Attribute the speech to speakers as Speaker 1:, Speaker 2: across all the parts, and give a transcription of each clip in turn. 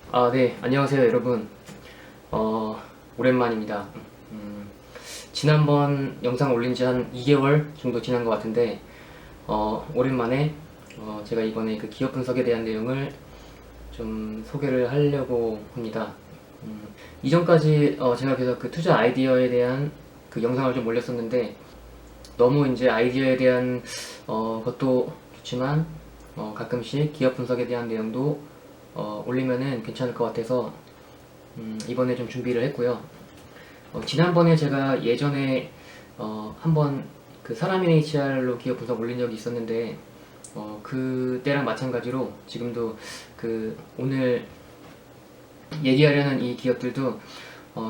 Speaker 1: 네, 안녕하세요, 여러분. 오랜만입니다. 지난번 영상 올린 지 한 2개월 정도 지난 것 같은데, 오랜만에, 제가 이번에 그 기업 분석에 대한 내용을 좀 소개를 하려고 합니다. 이전까지, 제가 계속 그 투자 아이디어에 대한 그 영상을 좀 올렸었는데, 너무 이제 아이디어에 대한, 것도 좋지만, 가끔씩 기업 분석에 대한 내용도 올리면은 괜찮을 것 같아서 이번에 좀 준비를 했고요. 지난번에 제가 예전에 한번 그 사람인 HR로 기업 분석 올린 적이 있었는데 그때랑 마찬가지로 지금도 그 오늘 얘기하려는 이 기업들도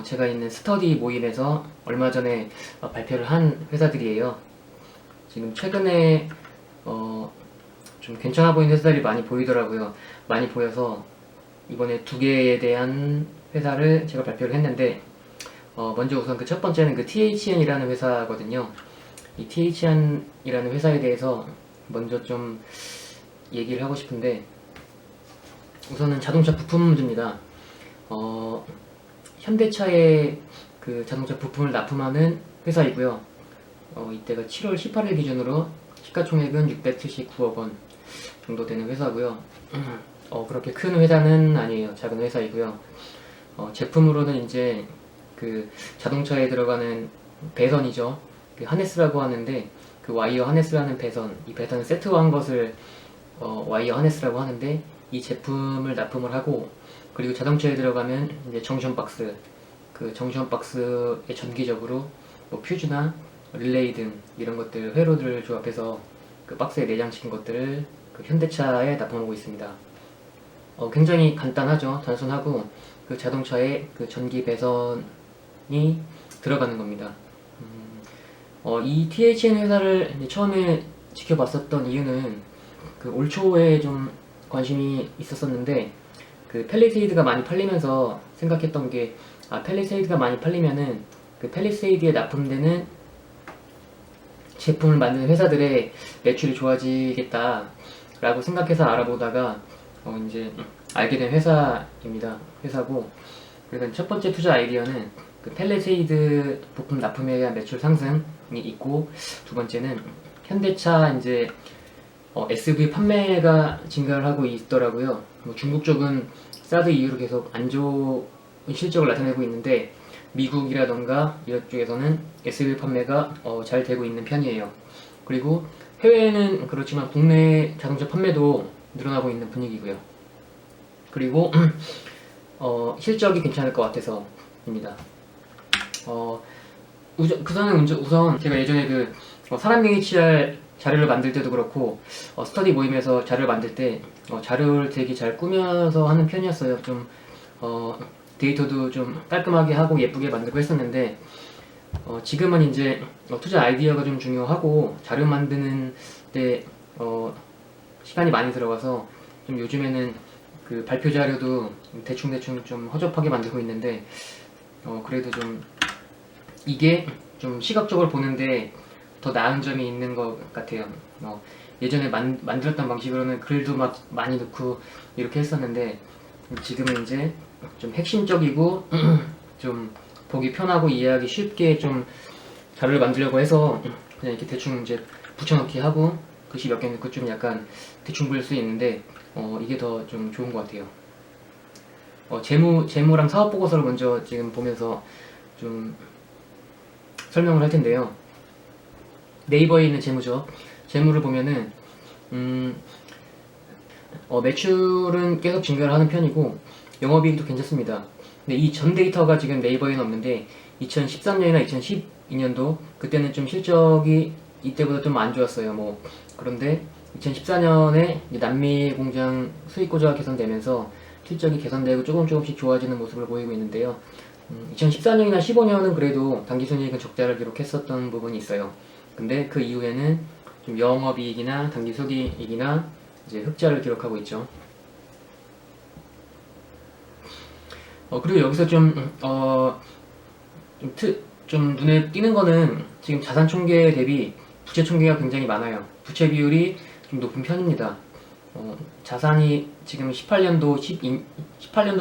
Speaker 1: 제가 있는 스터디 모임에서 얼마 전에 발표를 한 회사들이에요. 지금 최근에 좀 괜찮아 보이는 회사들이 많이 보이더라고요. 많이 보여서 이번에 두 개에 대한 회사를 제가 발표를 했는데 먼저 우선 그 첫 번째는 그 THN이라는 회사거든요. 이 THN이라는 회사에 대해서 먼저 좀 얘기를 하고 싶은데 우선은 자동차 부품주입니다. 현대차의 그 자동차 부품을 납품하는 회사이고요. 이때가 7월 18일 기준으로 시가총액은 679억 원 정도 되는 회사고요. 그렇게 큰 회사는 아니에요. 작은 회사이고요. 제품으로는 이제 그 자동차에 들어가는 배선이죠. 그 하네스라고 하는데 그 와이어 하네스라는 배선, 이 배선을 세트화한 것을 와이어 하네스라고 하는데 이 제품을 납품을 하고 그리고 자동차에 들어가면 이제 정션 박스, 그 정션 박스에 전기적으로 뭐 퓨즈나 릴레이 등 이런 것들 회로들을 조합해서 그 박스에 내장시킨 것들을 그 현대차에 납품하고 있습니다. 굉장히 간단하죠. 단순하고 그 자동차에 그 전기 배선이 들어가는 겁니다. 이 THN 회사를 이제 처음에 지켜봤었던 이유는 그 올 초에 좀 관심이 있었었는데 그 펠리세이드가 많이 팔리면서 생각했던 게 펠리세이드가 많이 팔리면은 그 펠리세이드에 납품되는 제품을 만드는 회사들의 매출이 좋아지겠다라고 생각해서 알아보다가 이제 알게 된 회사입니다. 회사고 그래서 첫 번째 투자 아이디어는 그 펠리세이드 부품 납품에 대한 매출 상승이 있고 두 번째는 현대차 이제 SUV 판매가 증가를 하고 있더라고요. 뭐 중국 쪽은 사드 이후로 계속 안 좋은 실적을 나타내고 있는데 미국이라던가 이런 쪽에서는 SUV 판매가 잘 되고 있는 편이에요. 그리고 해외에는 그렇지만 국내 자동차 판매도 늘어나고 있는 분위기고요. 그리고 실적이 괜찮을 것 같아서입니다. 우선 제가 예전에 그 사람명 HR 자료를 만들 때도 그렇고 스터디 모임에서 자료를 만들 때 자료를 되게 잘 꾸며서 하는 편이었어요. 좀 데이터도 좀 깔끔하게 하고 예쁘게 만들고 했었는데 지금은 이제 투자 아이디어가 좀 중요하고 자료 만드는 때 시간이 많이 들어가서 좀 요즘에는 그 발표 자료도 대충대충 좀 허접하게 만들고 있는데 그래도 좀 이게 좀 시각적으로 보는데 더 나은 점이 있는 것 같아요. 예전에 만들었던 방식으로는 글도 막 많이 넣고 이렇게 했었는데 지금은 이제 좀 핵심적이고 좀 보기 편하고 이해하기 쉽게 좀 자료를 만들려고 해서 그냥 이렇게 대충 이제 붙여넣기 하고 글씨 몇 개 넣고 좀 약간 대충 볼 수 있는데 이게 더 좀 좋은 것 같아요. 재무랑 사업 보고서를 먼저 지금 보면서 좀 설명을 할 텐데요. 네이버에 있는 재무죠. 재무를 보면은 매출은 계속 증가를 하는 편이고 영업이익도 괜찮습니다. 근데 이 전 데이터가 지금 네이버에는 없는데 2013년이나 2012년도 그때는 좀 실적이 이때보다 좀 안 좋았어요. 뭐 그런데 2014년에 남미 공장 수익 구조가 개선되면서 실적이 개선되고 조금씩 좋아지는 모습을 보이고 있는데요. 2014년이나 15년은 그래도 당기순이익은 적자를 기록했었던 부분이 있어요. 근데 그 이후에는 좀 영업이익이나 당기순이익이나 이제 흑자를 기록하고 있죠. 그리고 여기서 좀 눈에 띄는 거는 지금 자산 총계 대비 부채 총계가 굉장히 많아요. 부채 비율이 좀 높은 편입니다. 자산이 지금 18년도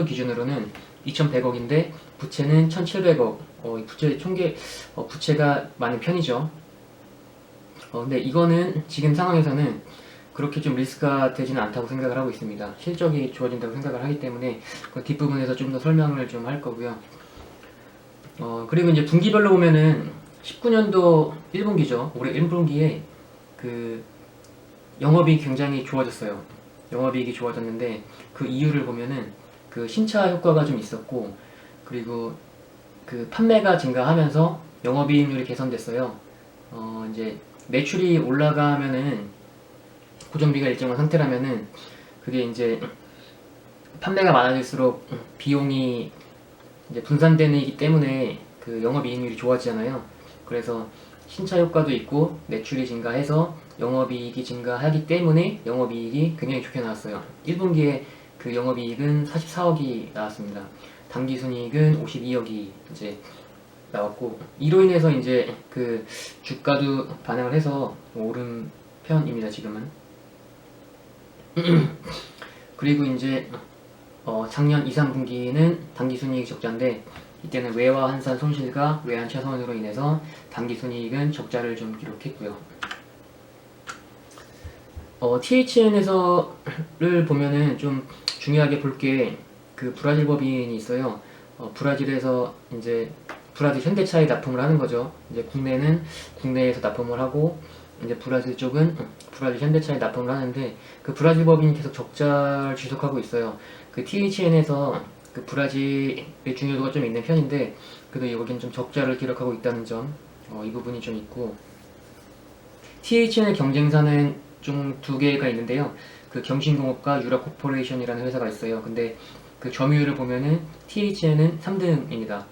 Speaker 1: 기준으로는 2,100억인데 부채는 1,700억. 부채 총계 부채가 많은 편이죠. 근데 이거는 지금 상황에서는 그렇게 좀 리스크가 되지는 않다고 생각을 하고 있습니다. 실적이 좋아진다고 생각을 하기 때문에 그 뒷부분에서 좀 더 설명을 좀 할 거고요. 그리고 이제 분기별로 보면은 19년도 1분기죠. 올해 1분기에 그 영업이익이 굉장히 좋아졌어요. 영업이익이 좋아졌는데 그 이유를 보면은 그 신차 효과가 좀 있었고, 그리고 그 판매가 증가하면서 영업이익률이 개선됐어요. 이제 매출이 올라가면은 고정비가 일정한 상태라면은 그게 이제 판매가 많아질수록 비용이 이제 분산되기 때문에 그 영업이익률이 좋아지잖아요. 그래서 신차 효과도 있고 매출이 증가해서 영업이익이 증가하기 때문에 영업이익이 굉장히 좋게 나왔어요. 1분기에 그 영업이익은 44억이 나왔습니다. 당기순이익은 52억이 이제 나왔고, 이로 인해서 이제 그 주가도 반영을 해서 오른 편입니다, 지금은. 그리고 이제 작년 2, 3분기는 당기순이익 적자인데 이때는 외화 환산 손실과 외환 차손으로 인해서 당기순이익은 적자를 좀 기록했고요. THN에서를 보면은 좀 중요하게 볼 게 그 브라질 법인이 있어요. 브라질에서 이제 브라질 현대차에 납품을 하는 거죠. 이제 국내는 국내에서 납품을 하고, 이제 브라질 쪽은 브라질 현대차에 납품을 하는데 그 브라질 법인이 계속 적자를 지속하고 있어요. 그 THN에서 그 브라질의 중요도가 좀 있는 편인데 그래도 여기는 좀 적자를 기록하고 있다는 점, 이 부분이 좀 있고, THN의 경쟁사는 좀 두 개가 있는데요. 그 경신공업과 유라코퍼레이션이라는 회사가 있어요. 근데 그 점유율을 보면은 THN은 3등입니다.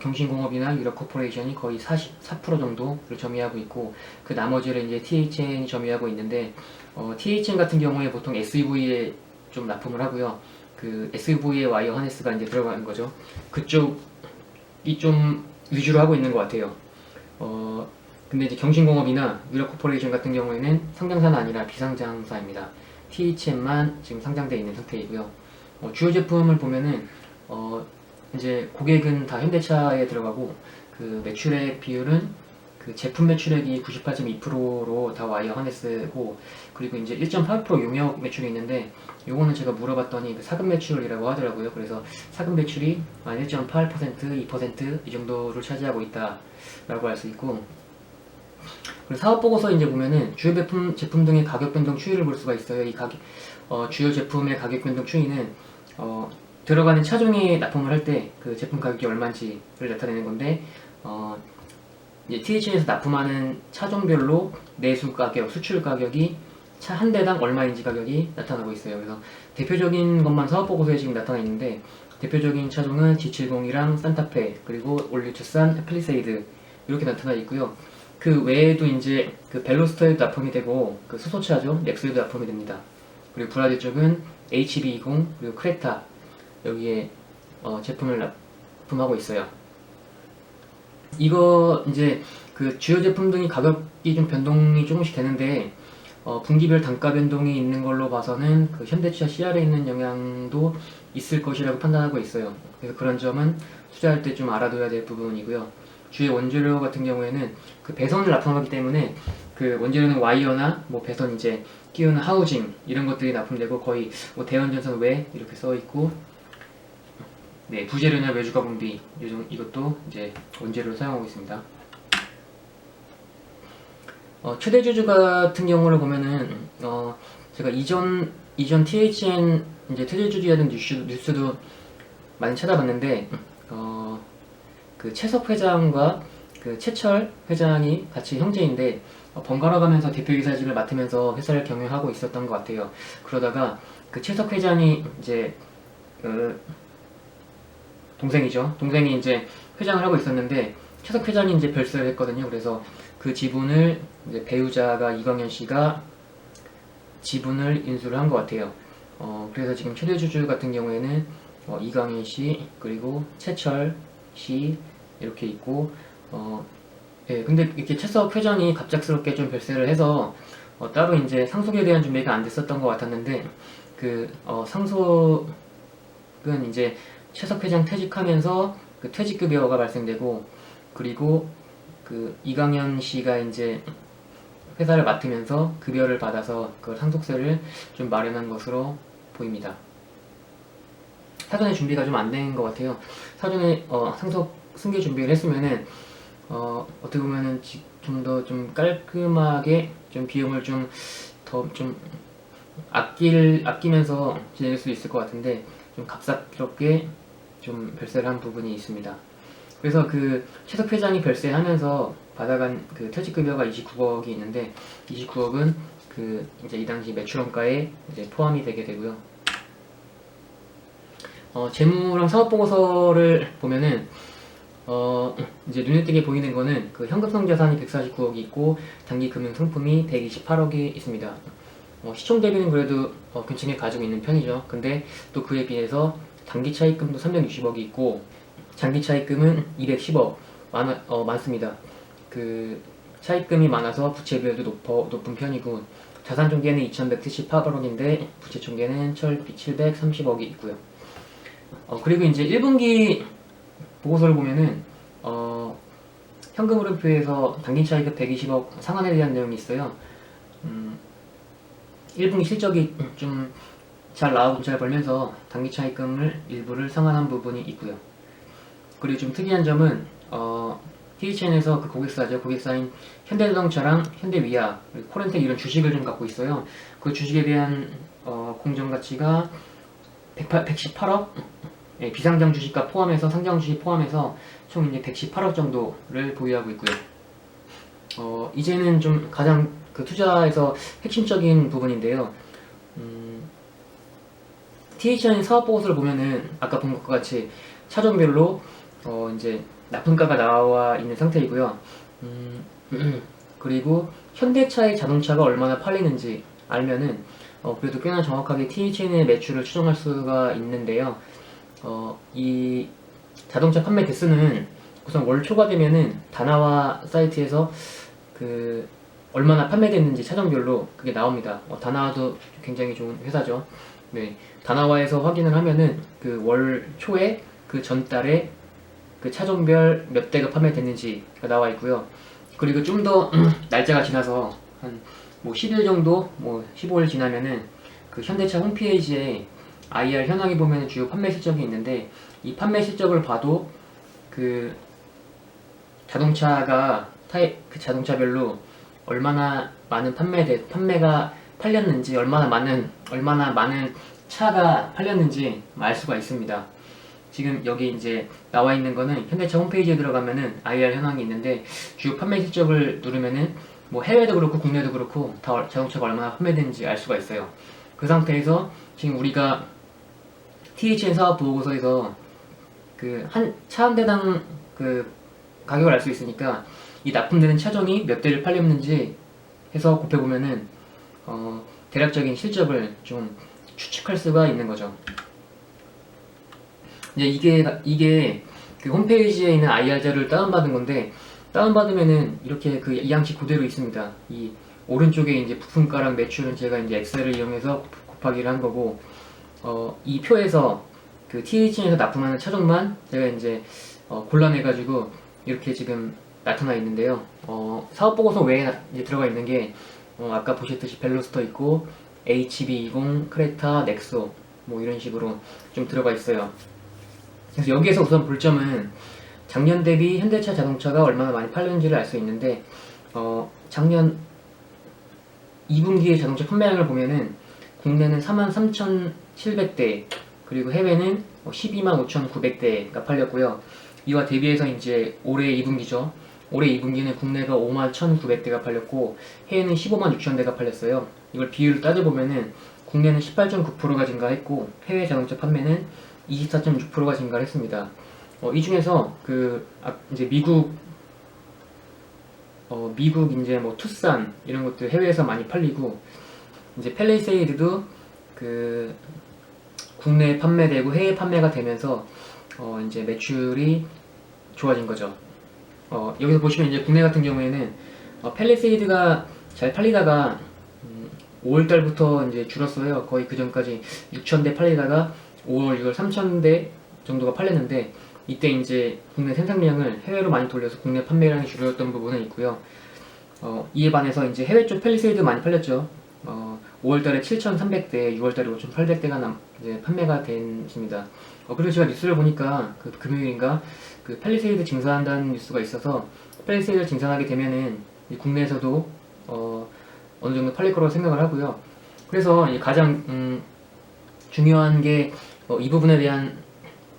Speaker 1: 경신공업이나 유라코퍼레이션이 거의 44% 정도를 점유하고 있고, 그 나머지를 이제 THN이 점유하고 있는데, THN 같은 경우에 보통 SUV에 좀 납품을 하고요. 그 SUV의 와이어 하네스가 이제 들어가는 거죠. 그쪽이 좀 위주로 하고 있는 것 같아요. 근데 이제 경신공업이나 유라코퍼레이션 같은 경우에는 상장사는 아니라 비상장사입니다. THN만 지금 상장되어 있는 상태이고요. 주요 제품을 보면은 이제 고객은 다 현대차에 들어가고, 그 매출액 비율은 그 제품 매출액이 98.2%로 다 와이어 하네스고, 그리고 이제 1.8% 용역 매출이 있는데 요거는 제가 물어봤더니 그 사급 매출이라고 하더라고요. 그래서 사급 매출이 1.8%, 2% 이 정도를 차지하고 있다라고 할 수 있고, 그리고 사업 보고서 이제 보면은 주요 제품 등의 가격 변동 추이를 볼 수가 있어요. 이 주요 제품의 가격 변동 추이는 들어가는 차종에 납품을 할 때 그 제품 가격이 얼마인지를 나타내는 건데, 이제 THN에서 납품하는 차종별로 내수 가격, 수출 가격이 차 한 대당 얼마인지 가격이 나타나고 있어요. 그래서 대표적인 것만 사업 보고서에 지금 나타나 있는데, 대표적인 차종은 G70이랑 산타페, 그리고 올류 투싼, 팰리세이드 이렇게 나타나 있고요. 그 외에도 이제 그 벨로스터에도 납품이 되고, 그 수소차죠, 넥소에도 납품이 됩니다. 그리고 브라질 쪽은 HB20 그리고 크레타, 여기에 제품을 납품하고 있어요. 이거 이제 그 주요 제품 등이 가격이 좀 변동이 조금씩 되는데, 분기별 단가 변동이 있는 걸로 봐서는 그 현대차 CR에 있는 영향도 있을 것이라고 판단하고 있어요. 그래서 그런 점은 투자할 때 좀 알아둬야 될 부분이고요. 주요 원재료 같은 경우에는 그 배선을 납품하기 때문에 그 원재료는 와이어나 뭐 배선 이제 끼우는 하우징 이런 것들이 납품되고, 거의 뭐 대원전선 외 이렇게 써 있고, 네, 부재료나 외주 가공비 이것도 이제 원재료로 사용하고 있습니다. 최대 주주 같은 경우를 보면은 제가 이전 THN 이제 최대 주주에 대한 뉴스도 많이 찾아봤는데, 그 최석 회장과 그 최철 회장이 같이 형제인데 번갈아 가면서 대표이사직을 맡으면서 회사를 경영하고 있었던 것 같아요. 그러다가 그 최석 회장이 이제 동생이죠. 동생이 이제 회장을 하고 있었는데 최석 회장이 이제 별세를 했거든요. 그래서 그 지분을 이제 배우자가 이광현 씨가 지분을 인수를 한 것 같아요. 그래서 지금 최대 주주 같은 경우에는 이광현 씨 그리고 최철 씨 이렇게 있고, 예, 근데 이렇게 최석 회장이 갑작스럽게 좀 별세를 해서 따로 이제 상속에 대한 준비가 안 됐었던 것 같았는데 상속은 이제 최석 회장 퇴직하면서 그 퇴직급여가 발생되고, 그리고 그 이강현 씨가 이제 회사를 맡으면서 급여를 받아서 그 상속세를 좀 마련한 것으로 보입니다. 사전에 준비가 좀 안 된 것 같아요. 사전에 상속 승계 준비를 했으면은 어떻게 보면은 좀 더 좀 깔끔하게 좀 비용을 좀 더 좀 아끼면서 지낼 수 있을 것 같은데, 좀 갑작스럽게 좀 별세를 한 부분이 있습니다. 그래서 그 최석 회장이 별세하면서 받아간 그 퇴직급여가 29억이 있는데, 29억은 그 이제 이 당시 매출원가에 이제 포함이 되게 되고요. 재무랑 사업보고서를 보면은 이제 눈에 띄게 보이는 거는 그 현금성 자산이 149억이 있고 단기 금융 상품이 128억이 있습니다. 시총 대비는 그래도 괜찮게 가지고 있는 편이죠. 근데 또 그에 비해서 단기 차입금도 360억이 있고 장기 차입금은 210억 많습니다. 그 차입금이 많아서 부채 비율도 높은 편이고, 자산 총계는 2178억인데 부채 총계는 730억이 있고요. 그리고 이제 1분기 보고서를 보면은 현금 흐름표에서 당긴 차익금 120억 상환에 대한 내용이 있어요. 1분기 실적이 좀 잘 나오고 잘 벌면서 당기 차익금을 일부를 상환한 부분이 있고요. 그리고 좀 특이한 점은 THN에서 그 고객사인 현대자동차랑 현대위아, 코렌텍 이런 주식을 좀 갖고 있어요. 그 주식에 대한 공정가치가 118억? 예, 비상장 주식과 포함해서, 상장 주식 포함해서 총 이제 118억 정도를 보유하고 있고요. 이제는 좀 가장 그 투자에서 핵심적인 부분인데요. THN 사업보고서를 보면은 아까 본 것과 같이 차종별로 이제 납품가가 나와 있는 상태이고요. 그리고 현대차의 자동차가 얼마나 팔리는지 알면은 그래도 꽤나 정확하게 THN의 매출을 추정할 수가 있는데요. 이 자동차 판매 대수는 우선 월 초가 되면은 다나와 사이트에서 그 얼마나 판매됐는지 차종별로 그게 나옵니다. 다나와도 굉장히 좋은 회사죠. 네, 다나와에서 확인을 하면은 그 월 초에 그 전달에 그 차종별 몇 대가 판매됐는지가 나와 있고요. 그리고 좀 더 날짜가 지나서 한 뭐 10일 정도, 뭐 15일 지나면은 그 현대차 홈페이지에 IR 현황에 보면 주요 판매 실적이 있는데, 이 판매 실적을 봐도 그 자동차가 그 자동차별로 얼마나 많은 판매가 팔렸는지, 얼마나 많은 차가 팔렸는지 알 수가 있습니다. 지금 여기 이제 나와 있는 거는 현대차 홈페이지에 들어가면은 IR 현황이 있는데, 주요 판매 실적을 누르면은 뭐 해외도 그렇고 국내도 그렇고 다 자동차가 얼마나 판매되는지 알 수가 있어요. 그 상태에서 지금 우리가 THN 사업 보고서에서 그 차 한 대당 그 가격을 알 수 있으니까, 이 납품되는 차종이 몇 대를 팔렸는지 해서 곱해보면은 대략적인 실적을 좀 추측할 수가 있는 거죠. 이제 이게 그 홈페이지에 있는 IR 자료를 다운받은 건데, 다운받으면은 이렇게 그 이 양식 그대로 있습니다. 이 오른쪽에 이제 부품가랑 매출은 제가 이제 엑셀을 이용해서 곱하기를 한 거고, 이 표에서 그 THN에서 납품하는 차종만 제가 이제 골라내가지고 이렇게 지금 나타나 있는데요. 사업보고서 외에 이제 들어가 있는 게 아까 보셨듯이 벨로스터 있고 HB20, 크레타, 넥소 뭐 이런 식으로 좀 들어가 있어요. 그래서 여기에서 우선 볼 점은 작년 대비 현대차 자동차가 얼마나 많이 팔렸는지를 알 수 있는데, 작년 2분기의 자동차 판매량을 보면은 국내는 43,700대, 그리고 해외는 125,900대가 팔렸고요. 이와 대비해서 이제 올해 2분기죠. 올해 2분기는 국내가 51,900대가 팔렸고 해외는 156,000대가 팔렸어요. 이걸 비율을 따져보면은 국내는 18.9%가 증가했고 해외 자동차 판매는 24.6%가 증가를 했습니다. 이 중에서 이제 미국 이제 뭐 투싼 이런 것들 해외에서 많이 팔리고, 이제 팰리세이드도 그 국내에 판매되고 해외 판매가 되면서 이제 매출이 좋아진 거죠. 여기서 보시면 이제 국내 같은 경우에는 팰리세이드가 잘 팔리다가 5월달부터 이제 줄었어요. 거의 그 전까지 6,000대 팔리다가 5월, 6월 3,000대 정도가 팔렸는데, 이때 이제 국내 생산량을 해외로 많이 돌려서 국내 판매량이 줄었던 부분은 있고요. 이에 반해서 이제 해외 쪽 팰리세이드 많이 팔렸죠. 5월달에 7,300대, 6월달에 5,800대가 이제 판매가 됐습니다. 그리고 제가 뉴스를 보니까 그 금요일인가 그 팰리세이드 증산한다는 뉴스가 있어서, 팰리세이드를 증산하게 되면은 국내에서도 어느 정도 팔릴 거라고 생각을 하고요. 그래서 가장 중요한 게 이 부분에 대한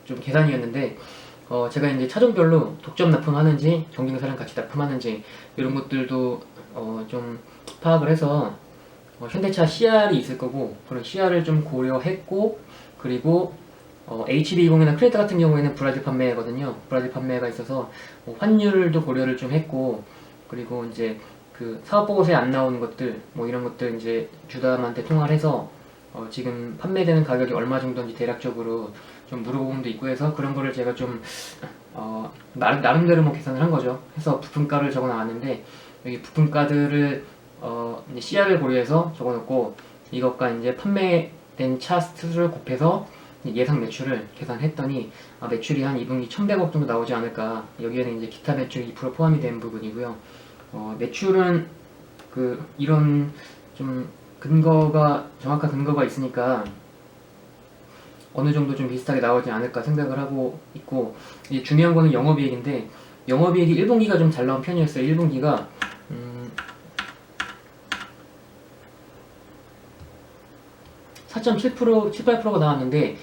Speaker 1: 좀 계산이었는데, 제가 이제 차종별로 독점 납품하는지 경쟁사랑 같이 납품하는지 이런 것들도 좀 파악을 해서 현대차 CR이 있을 거고, 그런 CR을 좀 고려했고, 그리고 HB20이나 크레타 같은 경우에는 브라질 판매거든요. 브라질 판매가 있어서 환율도 고려를 좀 했고, 그리고 이제 그 사업보고서에 안 나오는 것들, 뭐 이런 것들 이제 주담한테 통화를 해서 지금 판매되는 가격이 얼마 정도인지 대략적으로 좀 물어보는 도 있고 해서, 그런 거를 제가 좀 나름대로 뭐 계산을 한 거죠. 해서 부품가를 적어 나왔는데, 여기 부품가들을 이제 CR을 고려해서 적어 놓고, 이것과 이제 판매된 차 수를 곱해서 예상 매출을 계산했더니, 매출이 한 2분기 1,100억 정도 나오지 않을까. 여기에는 이제 기타 매출 2% 포함이 된 부분이고요. 매출은 이런 좀 정확한 근거가 있으니까 어느 정도 좀 비슷하게 나오지 않을까 생각을 하고 있고, 이제 중요한 거는 영업이익인데, 영업이익이 1분기가 좀 잘 나온 편이었어요. 1분기가 4.7%, 7, 8%가 나왔는데,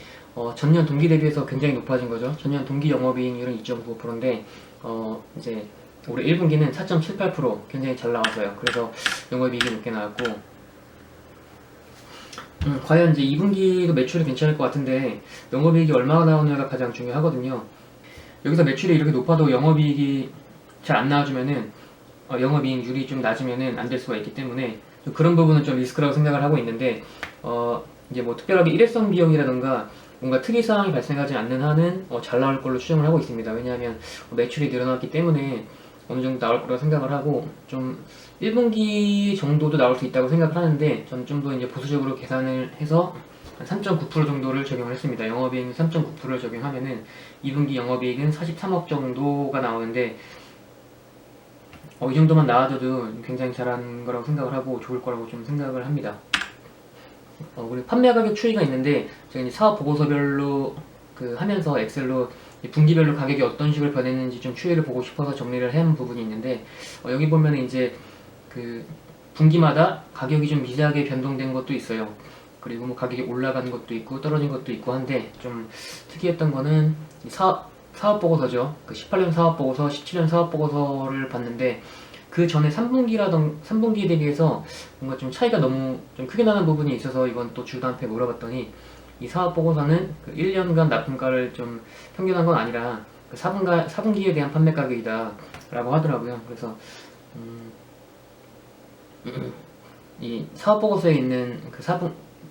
Speaker 1: 전년 동기 대비해서 굉장히 높아진 거죠. 전년 동기 영업이익률은 2.95%인데, 이제 올해 1분기는 4.78% 굉장히 잘 나왔어요. 그래서 영업이익이 높게 나왔고, 과연 이제 2분기도 매출이 괜찮을 것 같은데, 영업이익이 얼마가 나오느냐가 가장 중요하거든요. 여기서 매출이 이렇게 높아도 영업이익이 잘 안 나와주면은, 영업이익률이 좀 낮으면은 안 될 수가 있기 때문에, 그런 부분은 좀 리스크라고 생각을 하고 있는데, 이제 뭐 특별하게 일회성 비용이라던가 뭔가 특이사항이 발생하지 않는 한은 잘 나올 걸로 추정을 하고 있습니다. 왜냐하면 매출이 늘어났기 때문에 어느 정도 나올 거라고 생각을 하고, 좀 1분기 정도도 나올 수 있다고 생각을 하는데, 저는 좀 더 이제 보수적으로 계산을 해서 한 3.9% 정도를 적용을 했습니다. 영업이익 3.9%를 적용하면은 2분기 영업이익은 43억 정도가 나오는데, 이 정도만 나와줘도 굉장히 잘한 거라고 생각을 하고 좋을 거라고 좀 생각을 합니다. 그리고 판매 가격 추이가 있는데, 제가 이제 사업 보고서별로 하면서 엑셀로 분기별로 가격이 어떤 식으로 변했는지 좀 추이를 보고 싶어서 정리를 한 부분이 있는데, 여기 보면 이제 분기마다 가격이 좀 미세하게 변동된 것도 있어요. 그리고 뭐 가격이 올라간 것도 있고 떨어진 것도 있고 한데, 좀 특이했던 거는 사업 보고서죠. 18년 사업 보고서, 17년 사업 보고서를 봤는데, 그 전에 3분기에 대비해서 뭔가 좀 차이가 너무 좀 크게 나는 부분이 있어서, 이건 또 주단한테 물어봤더니, 이 사업 보고서는 1년간 납품가를 좀 평균한 건 아니라 4분기에 대한 판매 가격이다 라고 하더라고요. 그래서 이 사업 보고서에 있는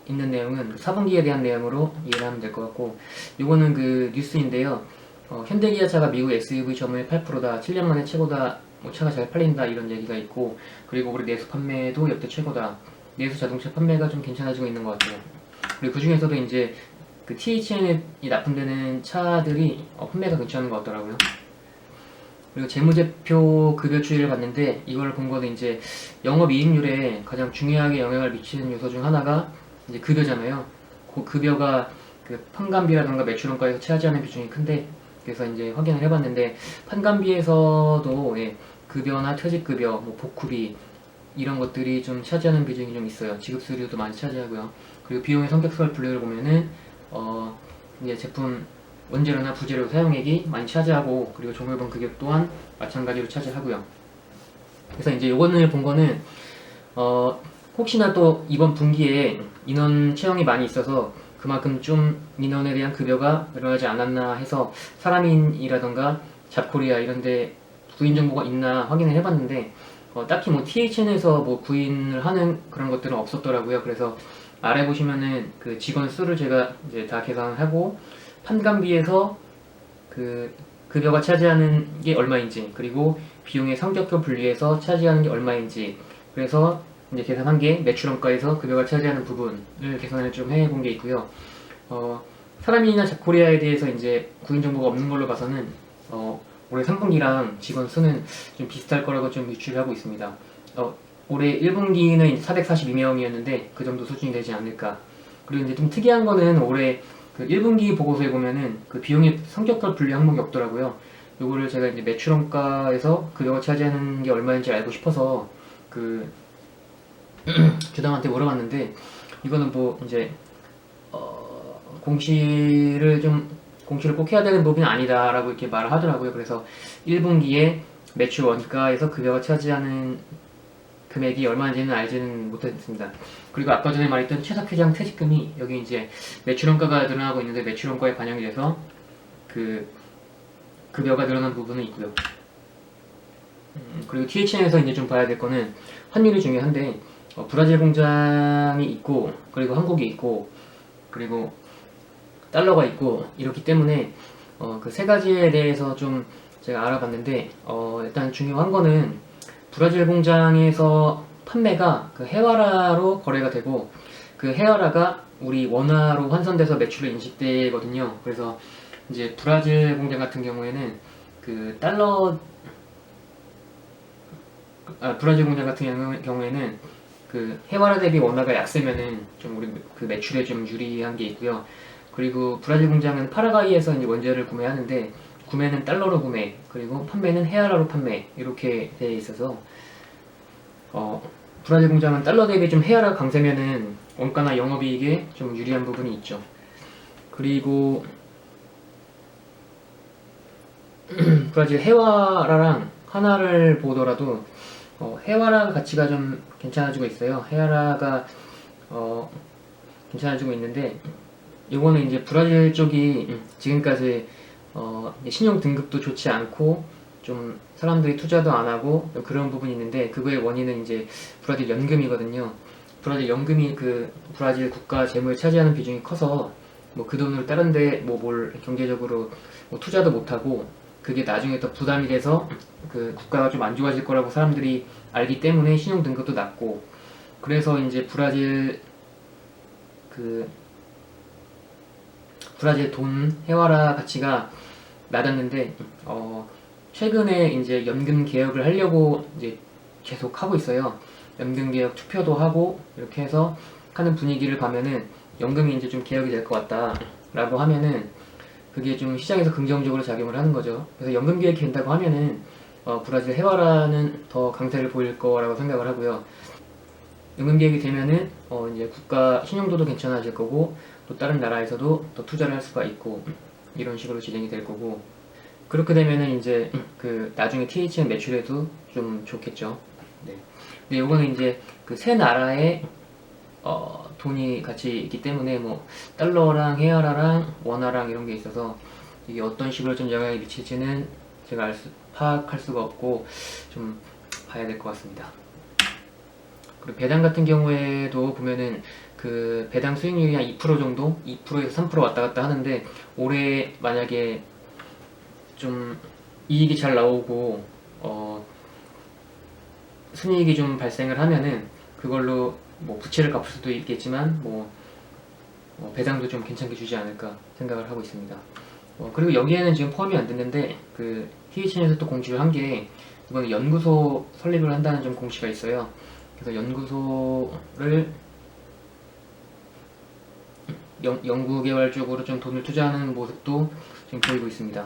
Speaker 1: 있는 내용은 4분기에 대한 내용으로 이해를 하면 될 것 같고, 이거는 뉴스인데요. 현대기아차가 미국 SUV 점유율 8%다, 7년 만에 최고다, 뭐 차가 잘 팔린다 이런 얘기가 있고, 그리고 우리 내수 판매도 역대 최고다, 내수 자동차 판매가 좀 괜찮아지고 있는 것 같아요. 그리고 그 중에서도 이제 THN이 납품되는 차들이 판매가 괜찮은 것 같더라고요. 그리고 재무제표 급여 추이를 봤는데, 이걸 본 거는 이제 영업이익률에 가장 중요하게 영향을 미치는 요소 중 하나가 이제 급여잖아요. 그 급여가 판관비라던가 매출원가에서 차지하는 비중이 큰데, 그래서 이제 확인을 해봤는데, 판관비에서도 급여나 퇴직급여, 뭐 복구비 이런 것들이 좀 차지하는 비중이 좀 있어요. 지급수수료도 많이 차지하고요. 그리고 비용의 성격설 분류를 보면은 이제 제품 원재료나 부재료 사용액이 많이 차지하고, 그리고 종료분 금액 또한 마찬가지로 차지하고요. 그래서 이제 요거를 본 거는 혹시나 또 이번 분기에 인원 채용이 많이 있어서 그만큼 좀 인원에 대한 급여가 늘어나지 않았나 해서, 사람인이라던가 잡코리아 이런데 구인 정보가 있나 확인을 해봤는데, 딱히 뭐 THN에서 뭐 구인을 하는 그런 것들은 없었더라고요. 그래서 아래 보시면은 직원 수를 제가 이제 다 계산을 하고, 판관비에서 급여가 차지하는 게 얼마인지, 그리고 비용의 성적표 분리해서 차지하는 게 얼마인지, 그래서 이제 계산한 게 매출 원가에서 급여가 차지하는 부분을 계산을 좀 해본 게 있고요. 사람이나 잡코리아에 대해서 이제 구인 정보가 없는 걸로 봐서는 올해 3분기랑 직원 수는 좀 비슷할 거라고 좀 유추를 하고 있습니다. 올해 1분기는 442명이었는데 그 정도 수준이 되지 않을까. 그리고 이제 좀 특이한 거는 올해 그 1분기 보고서에 보면은 그 비용의 성격별 분류 항목이 없더라고요. 요거를 제가 이제 매출원가에서 급여가 차지하는 게 얼마인지 알고 싶어서 그 주당한테 물어봤는데, 이거는 뭐 이제 공시를 꼭 해야 되는 부분이 아니다라고 이렇게 말을 하더라고요. 그래서 1분기에 매출 원가에서 급여가 차지하는 금액이 얼마인지는 알지는 못했습니다. 그리고 아까 전에 말했던 최사회장 퇴직금이 여기 이제 매출원가가 늘어나고 있는데 매출원가에 반영이 돼서 그 급여가 늘어난 부분은 있고요. 그리고 THN에서 이제 좀 봐야 될 거는 환율이 중요한데, 브라질 공장이 있고, 그리고 한국이 있고, 그리고 달러가 있고, 이렇기 때문에 그 세 가지에 대해서 좀 제가 알아봤는데, 일단 중요한 거는 브라질 공장에서 판매가 그 헤와라로 거래가 되고, 그 헤와라가 우리 원화로 환산돼서 매출로 인식되거든요. 그래서 이제 브라질 공장 같은 경우에는 그 브라질 공장 같은 경우에는 그 헤와라 대비 원화가 약세면은 좀 우리 그 매출에 좀 유리한 게 있고요. 그리고 브라질 공장은 파라과이에서 이제 원재를 구매하는데, 구매는 달러로 구매, 그리고 판매는 헤와라로 판매, 이렇게 되어 있어서 브라질 공장은 달러 대비 좀 헤와라 강세면은 원가나 영업이익에 좀 유리한 부분이 있죠. 그리고 브라질 헤와라랑 하나를 보더라도 헤와라 가치가 좀 괜찮아지고 있어요. 헤와라가 괜찮아지고 있는데, 이거는 이제 브라질 쪽이 지금까지 신용 등급도 좋지 않고 좀 사람들이 투자도 안 하고 그런 부분이 있는데, 그거의 원인은 이제 브라질 연금이거든요. 브라질 연금이 그 브라질 국가 재무에 차지하는 비중이 커서 뭐 그 돈을 다른데 뭐 뭘 경제적으로 뭐 투자도 못 하고, 그게 나중에 더 부담이 돼서 그 국가가 좀 안 좋아질 거라고 사람들이 알기 때문에 신용 등급도 낮고, 그래서 이제 브라질 돈 헤와라 가치가 낮았는데, 최근에 이제 연금 개혁을 하려고 이제 계속 하고 있어요. 연금 개혁 투표도 하고 이렇게 해서 하는 분위기를 가면은 연금이 이제 좀 개혁이 될 것 같다라고 하면은 그게 좀 시장에서 긍정적으로 작용을 하는 거죠. 그래서 연금 개혁이 된다고 하면은 브라질 헤와라는 더 강세를 보일 거라고 생각을 하고요. 연금 개혁이 되면은 이제 국가 신용도도 괜찮아질 거고, 또 다른 나라에서도 더 투자를 할 수가 있고, 이런 식으로 진행이 될 거고, 그렇게 되면은 이제 그 나중에 THN 매출에도 좀 좋겠죠. 네. 근데 요거는 이제 그 세 나라의 돈이 같이 있기 때문에 뭐 달러랑 헤아라랑 원화랑 이런 게 있어서 이게 어떤 식으로 좀 영향이 미칠지는 제가 파악할 수가 없고 좀 봐야 될 것 같습니다. 그리고 배당 같은 경우에도 보면은 그 배당 수익률이 한 2% 정도? 2%에서 3% 왔다 갔다 하는데, 올해 만약에 좀 이익이 잘 나오고 순이익이 좀 발생을 하면은 그걸로 뭐 부채를 갚을 수도 있겠지만 배당도 좀 괜찮게 주지 않을까 생각을 하고 있습니다. 그리고 여기에는 지금 포함이 안 됐는데, 그 THN에서 또 공시를 한 게 이번에 연구소 설립을 한다는 좀 공시가 있어요. 그래서 연구소를 연구 개발 쪽으로 좀 돈을 투자하는 모습도 지금 보이고 있습니다.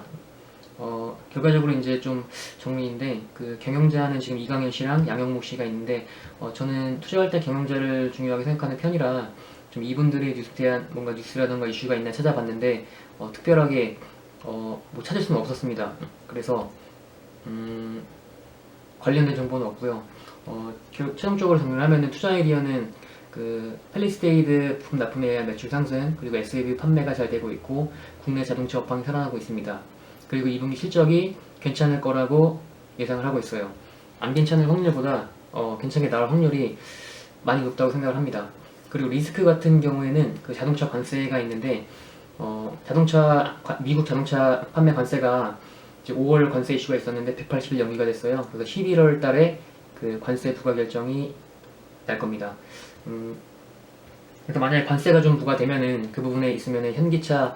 Speaker 1: 결과적으로 이제 좀 정리인데, 그 경영자는 지금 이강현 씨랑 양영목 씨가 있는데, 저는 투자할 때 경영자를 중요하게 생각하는 편이라 좀 이분들의 뭔가 뉴스라던가 이슈가 있나 찾아봤는데, 특별하게 뭐 찾을 수는 없었습니다. 그래서 관련된 정보는 없고요. 최종적으로 정리를 하면은 투자 아이디어는 그 팰리스테이드 부품 납품에 의한 매출 상승, 그리고 SUV 판매가 잘 되고 있고, 국내 자동차 업황이 살아나고 있습니다. 그리고 2분기 실적이 괜찮을 거라고 예상을 하고 있어요. 안 괜찮을 확률보다 괜찮게 나올 확률이 많이 높다고 생각을 합니다. 그리고 리스크 같은 경우에는 그 자동차 관세가 있는데, 미국 자동차 판매 관세가 이제 5월 관세 이슈가 있었는데 180일 연기가 됐어요. 그래서 11월 달에 그 관세 부과 결정이 날 겁니다. 그래서 만약에 관세가 좀 부과되면은 그 부분에 있으면은 현기차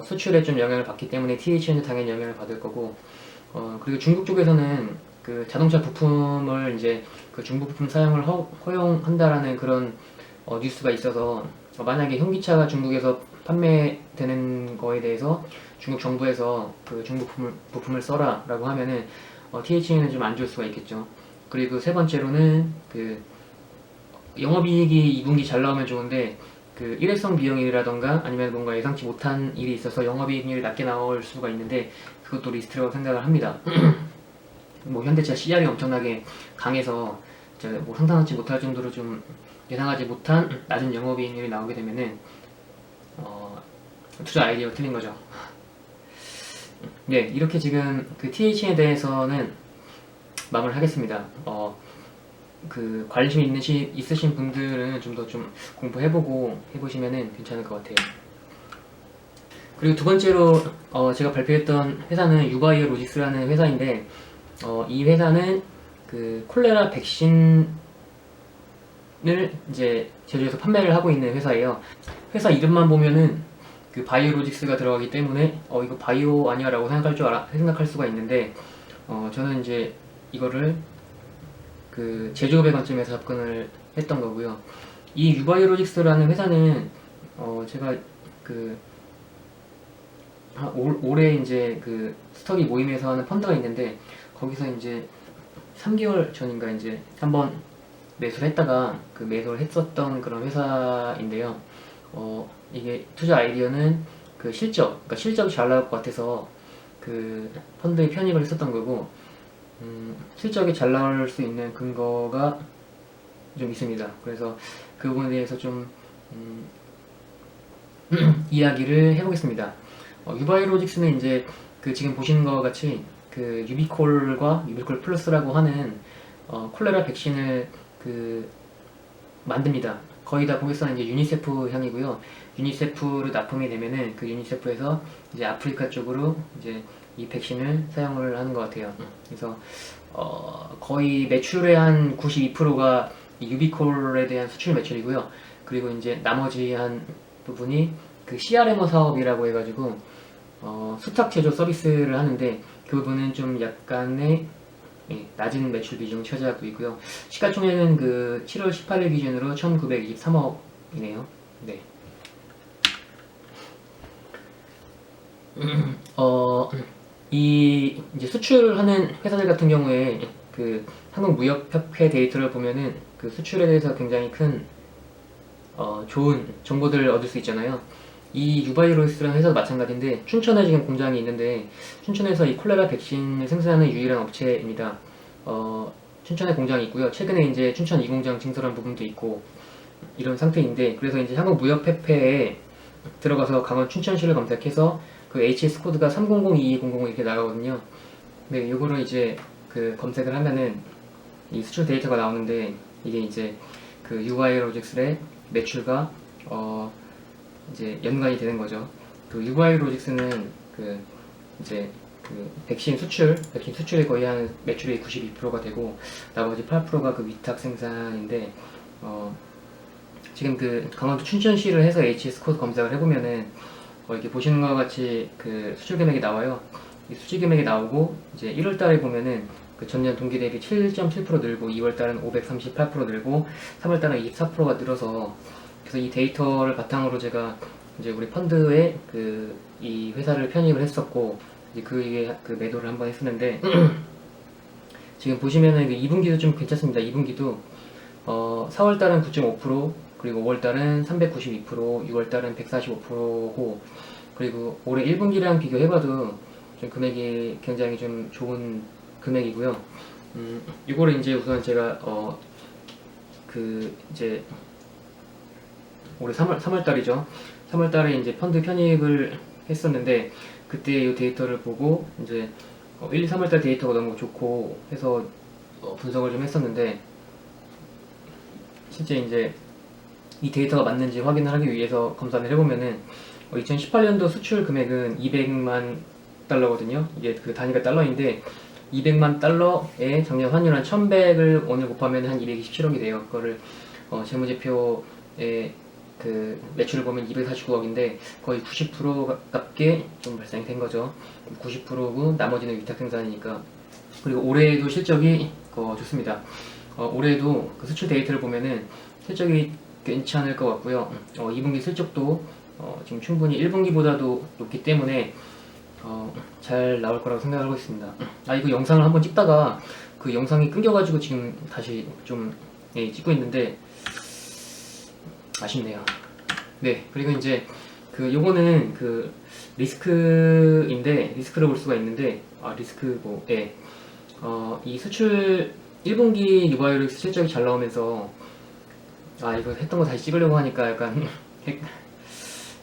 Speaker 1: 수출에 좀 영향을 받기 때문에 THN도 당연히 영향을 받을 거고, 그리고 중국 쪽에서는 그 자동차 부품을 이제 그 중국 부품 사용을 허용한다라는 그런 뉴스가 있어서, 만약에 현기차가 중국에서 판매되는 거에 대해서 중국 정부에서 그 중국 부품을 써라 라고 하면은 THN은 좀 안 좋을 수가 있겠죠. 그리고 세 번째로는 그 영업이익이 2분기 잘 나오면 좋은데, 그 일회성 비용이라던가 아니면 뭔가 예상치 못한 일이 있어서 영업이익률이 낮게 나올 수가 있는데, 그것도 리스크라고 생각을 합니다. 뭐 현대차 CR이 엄청나게 강해서 뭐 상상하지 못할 정도로 좀 예상하지 못한 낮은 영업이익률이 나오게 되면은 투자 아이디어가 틀린 거죠. 네, 이렇게 지금 그 THN에 대해서는 마무리를 하겠습니다. 그 관심 있으신 분들은 좀 더 좀 공부해보고 해보시면은 괜찮을 것 같아요. 그리고 두 번째로 제가 발표했던 회사는 유바이오 로직스라는 회사인데, 이 회사는 그 콜레라 백신을 이제 제조해서 판매를 하고 있는 회사예요. 회사 이름만 보면은 그 바이오로직스가 들어가기 때문에 이거 바이오 아니야 라고 생각할 수가 있는데, 저는 이제 이거를 그 제조업의 관점에서 접근을 했던 거고요. 이 유바이오로직스라는 회사는 제가 그 올해 이제 그 스터디 모임에서 하는 펀드가 있는데, 거기서 이제 3개월 전인가 이제 한번 매수를 했다가 그 매도를 했었던 그런 회사인데요. 이게 투자 아이디어는 그 그러니까 실적이 잘 나올 것 같아서 그 펀드에 편입을 했었던 거고, 실적이 잘 나올 수 있는 근거가 좀 있습니다. 그래서 그 부분에 대해서 좀 이야기를 해보겠습니다. 유바이로직스는 이제 그 지금 보시는 것 같이 그 유비콜과 유비콜 플러스라고 하는 콜레라 백신을 그 만듭니다. 거의 다 고객사는 이제 유니세프 향이고요. 유니세프로 납품이 되면은 그 유니세프에서 이제 아프리카 쪽으로 이제 이 백신을 사용을 하는 것 같아요. 그래서 거의 매출의 한 92%가 이 유비콜에 대한 수출 매출이고요. 그리고 이제 나머지 한 부분이 그 CRMO 사업이라고 해가지고 수탁 제조 서비스를 하는데, 그 부분은 좀 약간의 낮은 매출 비중을 차지하고 있고요. 시가총액은 그 7월 18일 기준으로 1923억이네요. 네. 이 이제 수출하는 회사들 같은 경우에 그 한국무역협회 데이터를 보면은 그 수출에 대해서 굉장히 큰 좋은 정보들을 얻을 수 있잖아요. 이 유바이로스라는 회사도 마찬가지인데, 춘천에 지금 공장이 있는데, 춘천에서 이 콜레라 백신을 생산하는 유일한 업체입니다. 춘천에 공장이 있고요. 최근에 이제 춘천 2공장 증설한 부분도 있고 이런 상태인데, 그래서 이제 한국무역협회에 들어가서 강원 춘천시를 검색해서 그 HS 코드가 3002200 이렇게 나가거든요. 네, 요거를 이제 그 검색을 하면은 이 수출 데이터가 나오는데, 이게 이제 그 유바이로직스의 매출과 이제 연관이 되는 거죠. 그 유바이로직스는 그 이제 그 백신 수출이 거의 한 매출의 92%가 되고, 나머지 8%가 그 위탁 생산인데, 지금 그 강원도 춘천시를 해서 HS 코드 검색을 해보면은 이렇게 보시는 것과 같이 그 수출 금액이 나와요. 이 수출 금액이 나오고, 이제 1월 달에 보면은 그 전년 동기 대비 7.7% 늘고, 2월 달은 538% 늘고, 3월 달은 24%가 늘어서, 그래서 이 데이터를 바탕으로 제가 이제 우리 펀드에 그 이 회사를 편입을 했었고, 이제 그 위에 그 매도를 한번 했었는데, 지금 보시면은 그 2분기도 좀 괜찮습니다. 2분기도 4월 달은 9.5%, 그리고 5월 달은 392%, 6월 달은 145%고, 그리고 올해 1분기랑 비교해봐도 좀 금액이 굉장히 좀 좋은 금액이고요. 이거를 이제 우선 제가 그 이제 올해 3월 달이죠. 3월 달에 이제 펀드 편입을 했었는데, 그때 이 데이터를 보고 이제 1, 2, 3월 달 데이터가 너무 좋고 해서 분석을 좀 했었는데, 실제 이제 이 데이터가 맞는지 확인을 하기 위해서 검사를 해보면은 2018년도 수출 금액은 200만 달러거든요. 이게 그 단위가 달러인데, 200만 달러에 작년 환율 한 1100을 오늘 곱하면 한 227억이 돼요. 그거를 재무제표에 그 매출을 보면 249억인데 거의 90% 가깝게 좀 발생이 된 거죠. 90%고 나머지는 위탁 생산이니까. 그리고 올해에도 실적이 좋습니다. 올해도 그 수출 데이터를 보면은 실적이 괜찮을 것 같고요. 2분기 실적도 지금 충분히 1분기보다도 높기 때문에 잘 나올 거라고 생각하고 있습니다. 이거 영상을 한번 찍다가 그 영상이 끊겨가지고 지금 다시 좀 찍고 있는데 아쉽네요. 네, 그리고 이제 요거는 리스크인데 리스크를 볼 수가 있는데 리스크고 이 수출 1분기 유바이오릭스 실적이 잘 나오면서 이거 했던 거 다시 찍으려고 하니까 약간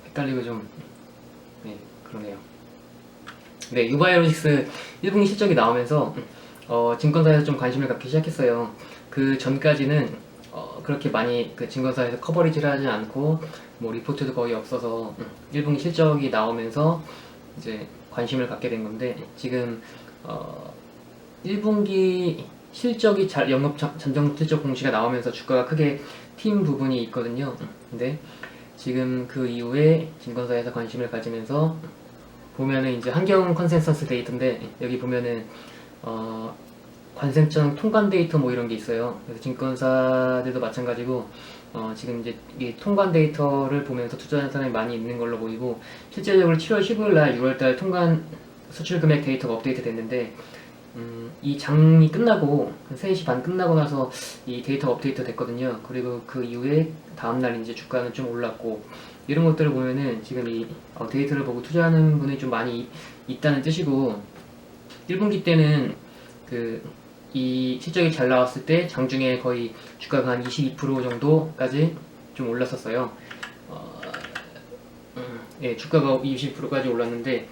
Speaker 1: 헷갈리고 좀 그러네요. 네, 유바이오틱스 1분기 실적이 나오면서 증권사에서 좀 관심을 갖기 시작했어요. 그 전까지는 그렇게 많이 그 증권사에서 커버리지를 하지 않고 뭐 리포트도 거의 없어서 1분기 실적이 나오면서 이제 관심을 갖게 된 건데 지금 1분기 실적이 영업 잠정 실적 공시가 나오면서 주가가 크게 튄 부분이 있거든요. 근데 지금 그 이후에 증권사에서 관심을 가지면서 보면은 이제 환경 컨센서스 데이터인데 여기 보면은 관세청 통관 데이터 뭐 이런 게 있어요. 그래서 증권사들도 마찬가지고 지금 이제 이 통관 데이터를 보면서 투자하는 사람이 많이 있는 걸로 보이고 실제적으로 7월 15일 날 6월달 통관 수출 금액 데이터가 업데이트 됐는데 이 장이 끝나고 3시 반 끝나고 나서 이 데이터가 업데이트 됐거든요. 그리고 그 이후에 다음날 이제 주가는 좀 올랐고 이런 것들을 보면은 지금 이 데이터를 보고 투자하는 분이 좀 많이 있다는 뜻이고 1분기 때는 이 실적이 잘 나왔을 때 장중에 거의 주가가 한 22% 정도까지 좀 올랐었어요. 주가가 20%까지 올랐는데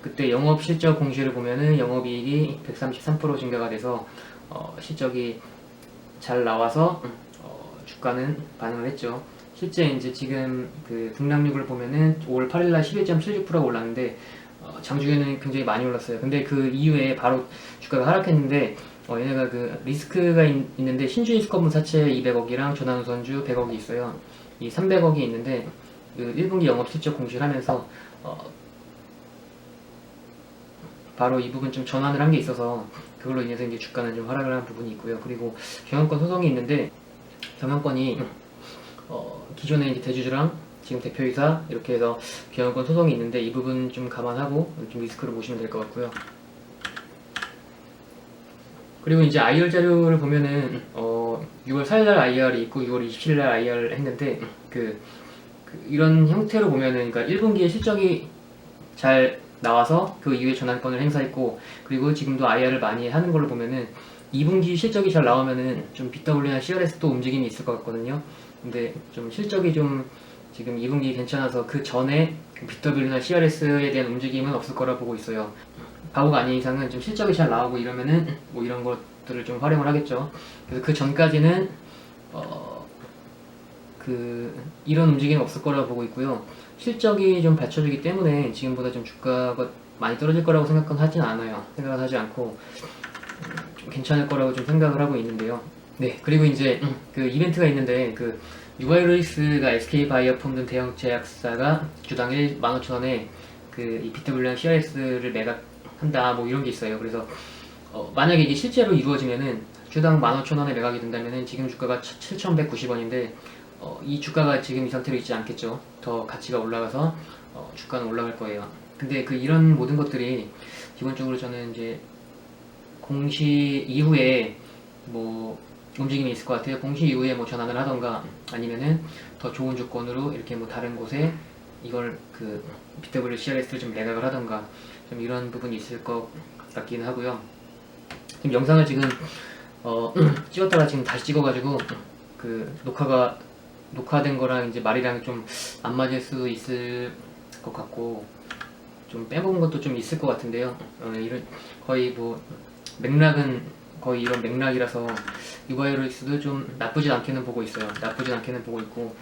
Speaker 1: 그때 영업 실적 공시를 보면은 영업이익이 133% 증가가 돼서 실적이 잘 나와서 주가는 반응을 했죠. 실제 이제 지금 등락률을 보면은 5월 8일날 11.76%가 올랐는데 장중에는 굉장히 많이 올랐어요. 근데 그 이후에 바로 주가가 하락했는데 얘네가 리스크가 있는데 신주이스 건물 사채 200억이랑 전환우선주 100억이 있어요. 이 300억이 있는데 1분기 영업 실적 공시를 하면서 바로 이 부분 좀 전환을 한 게 있어서 그걸로 인해서 이제 주가는 좀 하락을 한 부분이 있고요. 그리고 경영권 소송이 있는데 경영권이 기존에 이제 대주주랑 지금 대표이사 이렇게 해서 경영권 소송이 있는데 이 부분 좀 감안하고 좀 리스크를 보시면 될 것 같고요. 그리고 이제 IR 자료를 보면은 6월 4일날 IR이 있고 6월 27일날 IR을 했는데 이런 형태로 보면은 그러니까 1분기에 실적이 잘 나와서 그 이후에 전환권을 행사했고 그리고 지금도 IR을 많이 하는 걸로 보면은 2분기 실적이 잘 나오면은 좀 BW나 CRS도 움직임이 있을 것 같거든요. 근데 좀 실적이 좀 지금 2분기 괜찮아서 그 전에 BW나 CRS에 대한 움직임은 없을 거라 보고 있어요. 바보가 아닌 이상은 좀 실적이 잘 나오고 이러면은 뭐 이런 것들을 좀 활용을 하겠죠. 그래서 그 전까지는 이런 움직임은 없을 거라고 보고 있고요. 실적이 좀 받쳐주기 때문에 지금보다 좀 주가가 많이 떨어질 거라고 생각은 하진 않아요. 생각은 하지 않고 좀 괜찮을 거라고 좀 생각을 하고 있는데요. 네, 그리고 이제 이벤트가 있는데 유바이오틱스가 SK바이오폼 등 대형 제약사가 주당 15,000원에 이 BW랑 CRS를 매각한다 뭐 이런 게 있어요. 그래서 만약에 이게 실제로 이루어지면은 주당 15,000원에 매각이 된다면은 지금 주가가 7,190원인데 이 주가가 지금 이 상태로 있지 않겠죠. 더 가치가 올라가서 주가는 올라갈 거예요. 근데 이런 모든 것들이 기본적으로 저는 이제 공시 이후에 뭐 움직임이 있을 것 같아요. 공시 이후에 뭐 전환을 하던가 아니면은 더 좋은 조건으로 이렇게 뭐 다른 곳에 이걸 BW CRS를 좀 매각을 하던가 좀 이런 부분이 있을 것 같기는 하고요. 지금 영상을 지금 찍었다가 지금 다시 찍어가지고 녹화된 거랑 이제 말이랑 좀 안 맞을 수도 있을 것 같고 좀 빼먹은 것도 좀 있을 것 같은데요. 거의 뭐 맥락은 거의 이런 맥락이라서 유바이오틱스도 좀 나쁘진 않게는 보고 있어요. 나쁘진 않게는 보고 있고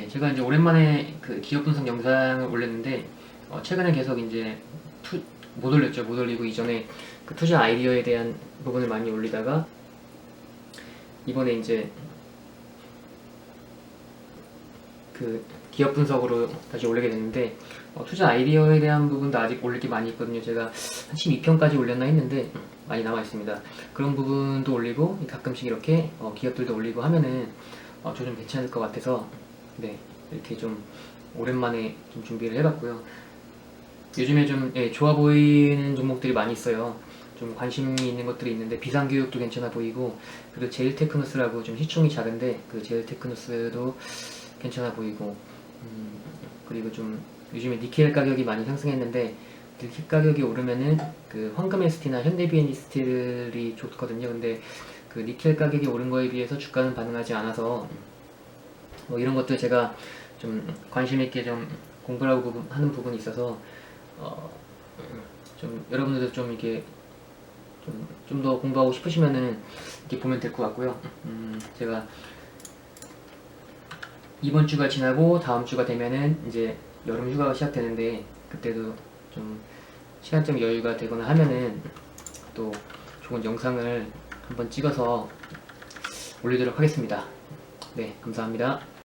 Speaker 1: 제가 이제 오랜만에 기업 분석 영상을 올렸는데 최근에 계속 이제 못 올렸죠. 못 올리고 이전에 그 투자 아이디어에 대한 부분을 많이 올리다가 이번에 이제 그 기업 분석으로 다시 올리게 됐는데 투자 아이디어에 대한 부분도 아직 올릴 게 많이 있거든요. 제가 한 12편까지 올렸나 했는데 많이 남아 있습니다. 그런 부분도 올리고 가끔씩 이렇게 기업들도 올리고 하면은 좀 괜찮을 것 같아서 네, 이렇게 좀 오랜만에 좀 준비를 해봤고요. 요즘에 좀 좋아 보이는 종목들이 많이 있어요. 좀 관심이 있는 것들이 있는데 비상교육도 괜찮아 보이고, 그리고 제일테크노스라고 좀 시총이 작은데 그 제일테크노스도 괜찮아 보이고, 그리고 좀 요즘에 니켈 가격이 많이 상승했는데 니켈 가격이 오르면은 그 황금에스티나 현대비엔스틸이 좋거든요. 근데 그 니켈 가격이 오른 거에 비해서 주가는 반응하지 않아서 뭐 이런 것들 제가 좀 관심 있게 좀 공부를 하고 하는 부분이 있어서 좀 여러분들도 좀 이렇게 좀 더 공부하고 싶으시면은 이렇게 보면 될 것 같고요. 제가 이번 주가 지나고 다음 주가 되면은 이제 여름 휴가가 시작되는데 그때도 좀 시간적 여유가 되거나 하면은 또 좋은 영상을 한번 찍어서 올리도록 하겠습니다. 네, 감사합니다.